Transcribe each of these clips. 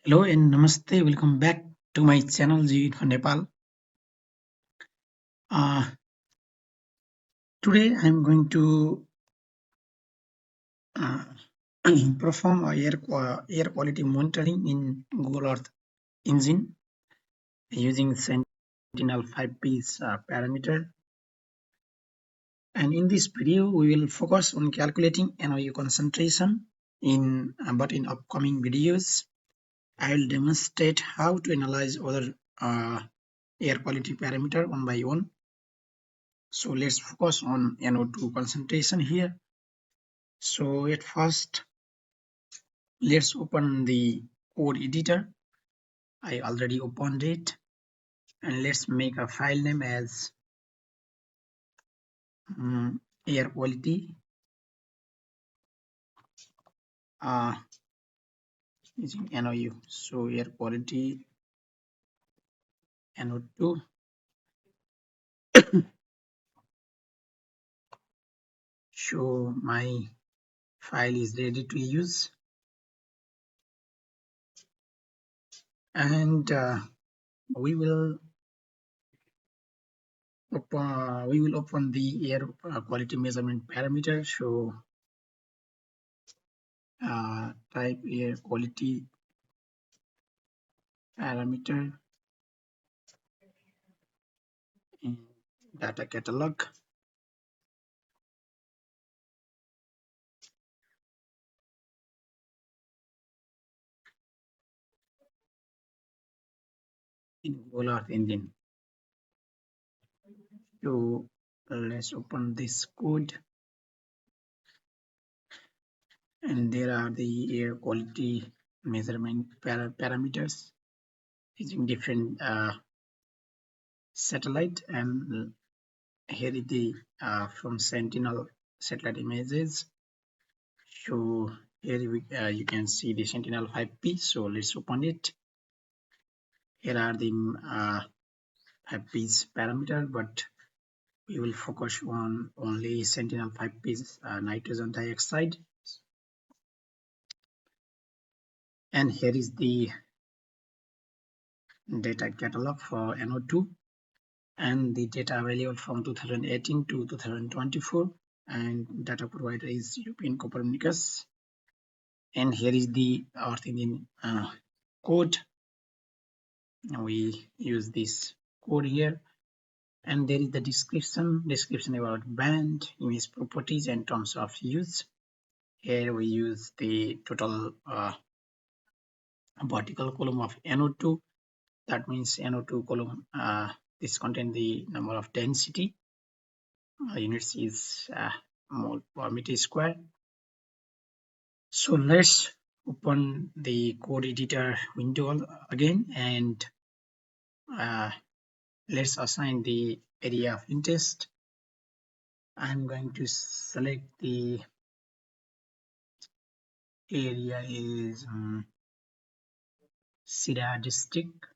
Hello and namaste. Welcome back to my channel G for Nepal. Uh, Today I'm going to uh, perform air quality monitoring in Google Earth Engine using Sentinel-5P parameter. And in this video, we will focus on calculating NOU concentration. But in upcoming videos, I will demonstrate how to analyze other air quality parameter one by one. So let's focus on NO2 concentration here. So at first, let's open the code editor. I already opened it, and let's make a file name as air quality using NOU. So air quality NO2. So my file is ready to use, and we will open the air quality measurement parameter. So type air quality parameter in data catalog. In Google Earth Engine. So let's open this code, and there are the air quality measurement parameters using different satellite, and here is the from Sentinel satellite images. So here you can see the Sentinel-5P. So let's open it. Here are the 5P's parameter, but we will focus on only Sentinel-5P's nitrogen dioxide. And here is the data catalog for NO2, and the data available from 2018 to 2024, and data provider is European COPERNICUS. And here is the Earth Engine code. We use this code here, and there is the description about band, image properties, and terms of use. Here we use the total vertical column of NO2. That means NO2 column, this contains the number of density. Units is mole per meter square. So let's open the code editor window again, and let's assign the area of interest. I'm going to select the area is Sida district,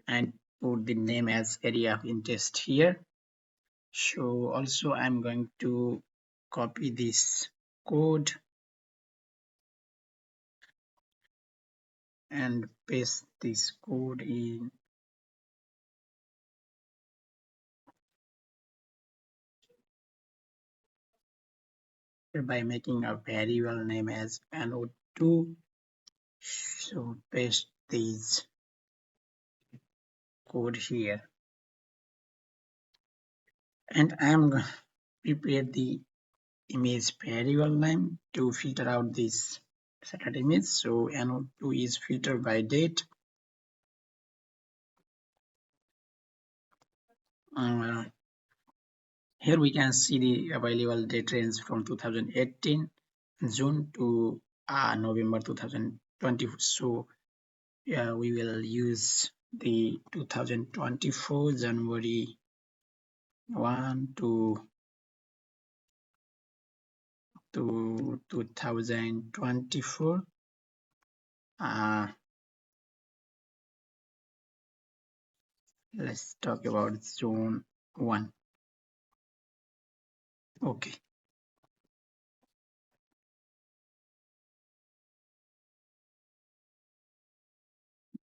and put the name as area of interest here. So also I'm going to copy this code and paste this code in by making a variable name as NO2. So paste this code here, and I'm going to prepare the image variable name to filter out this second image. So NO2 is filtered by date. Here we can see the available date range from 2018 June to November 2020. So we will use the 2024 January 1 to 2024. Let's talk about Zone 1. Okay.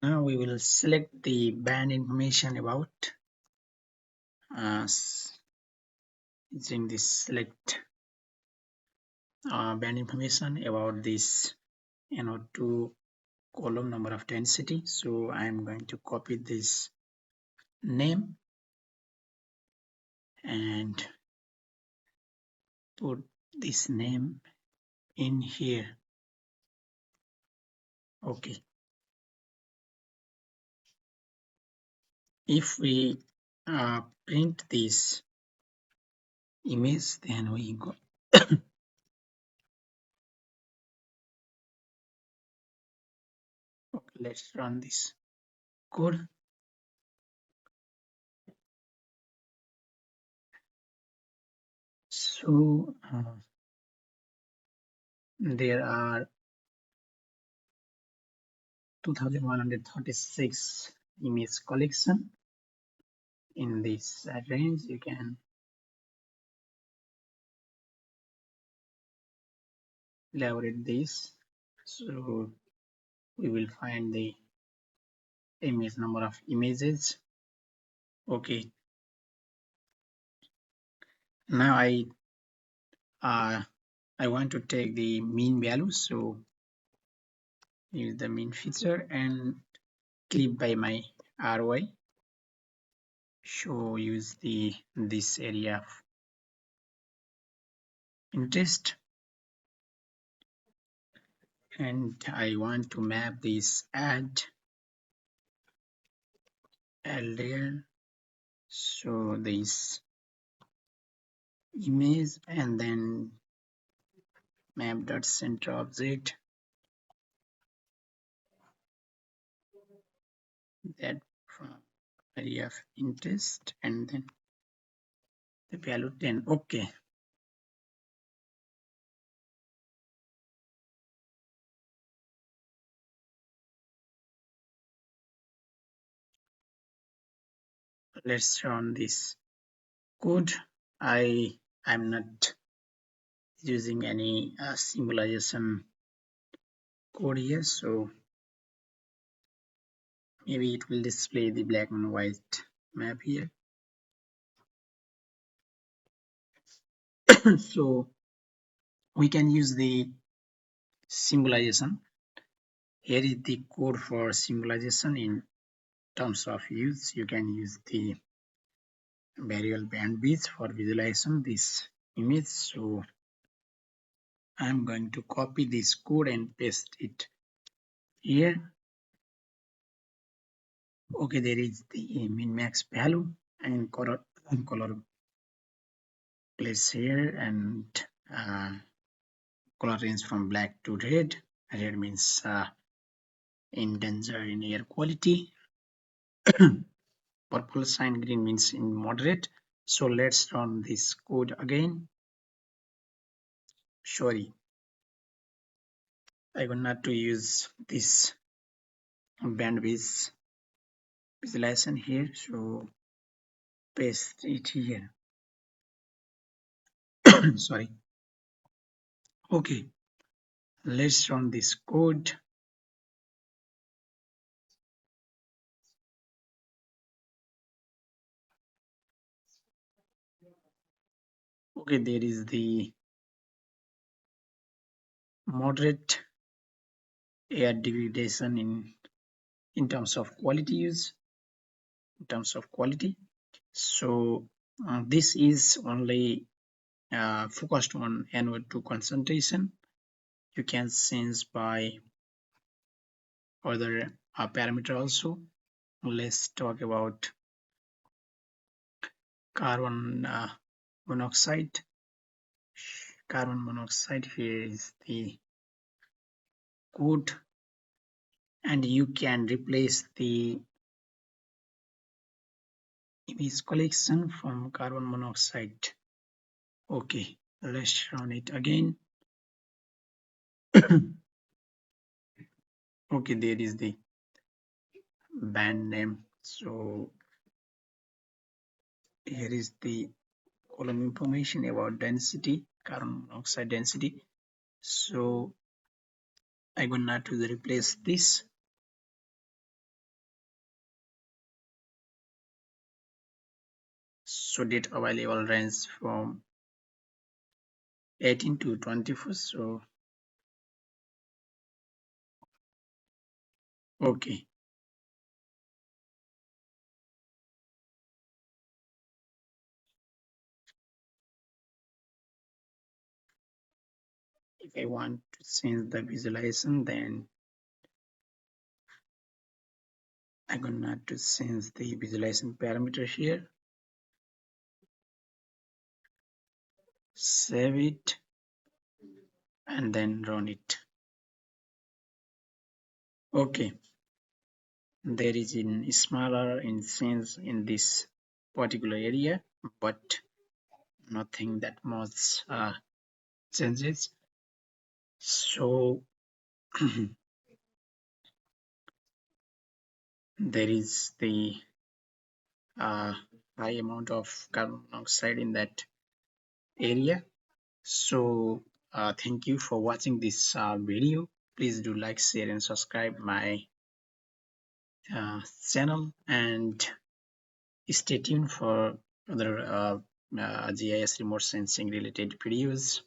Now we will select the band information about using this select band information about this NO₂ column number of density. So I am going to copy this name and put this name in here. Okay, if we print this image, then we go okay, let's run this code. So there are 2136 image collection in this range. You can elaborate this. So we will find the image number of images. Okay, now I want to take the mean value, so use the mean feature and click by my RY. So use this area of interest, and I want to map this add layer. So this image and then map dot center object that from area of interest and then the value 10. Okay, let's run this code. I'm not using any symbolization code here, so maybe it will display the black and white map here. So we can use the symbolization. Here is the code for symbolization in terms of use. You can use the variable bandwidth for visualization this image. So I'm going to copy this code and paste it here. Okay, there is the min max value and color place here, and color range from black to red. Red means in danger in air quality. Purple sign green means in moderate. So let's run this code again. Sorry, I want not to use this bandwidth visualization here, so paste it here. Sorry. Okay, let's run this code. Okay, there is the moderate air degradation in terms of quality use, in terms of quality. So this is only focused on NO₂ concentration. You can change by other parameter also. Let's talk about carbon monoxide. Carbon monoxide, here is the code, and you can replace the image collection from carbon monoxide. Okay, let's run it again. Okay, there is the band name. So here is the column information about density, carbon monoxide density. So I'm gonna to replace this So date available range from 18 to 24. So okay, if I want to change the visualization, then I'm gonna to change the visualization parameter here, save it, and then run it. Okay, there is in smaller in sense in this particular area, but nothing that much changes. So there is the uh, high amount of carbon monoxide in that area. So thank you for watching this video. Please do like, share, and subscribe my channel, and stay tuned for other GIS remote sensing related videos.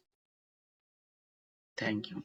Thank you.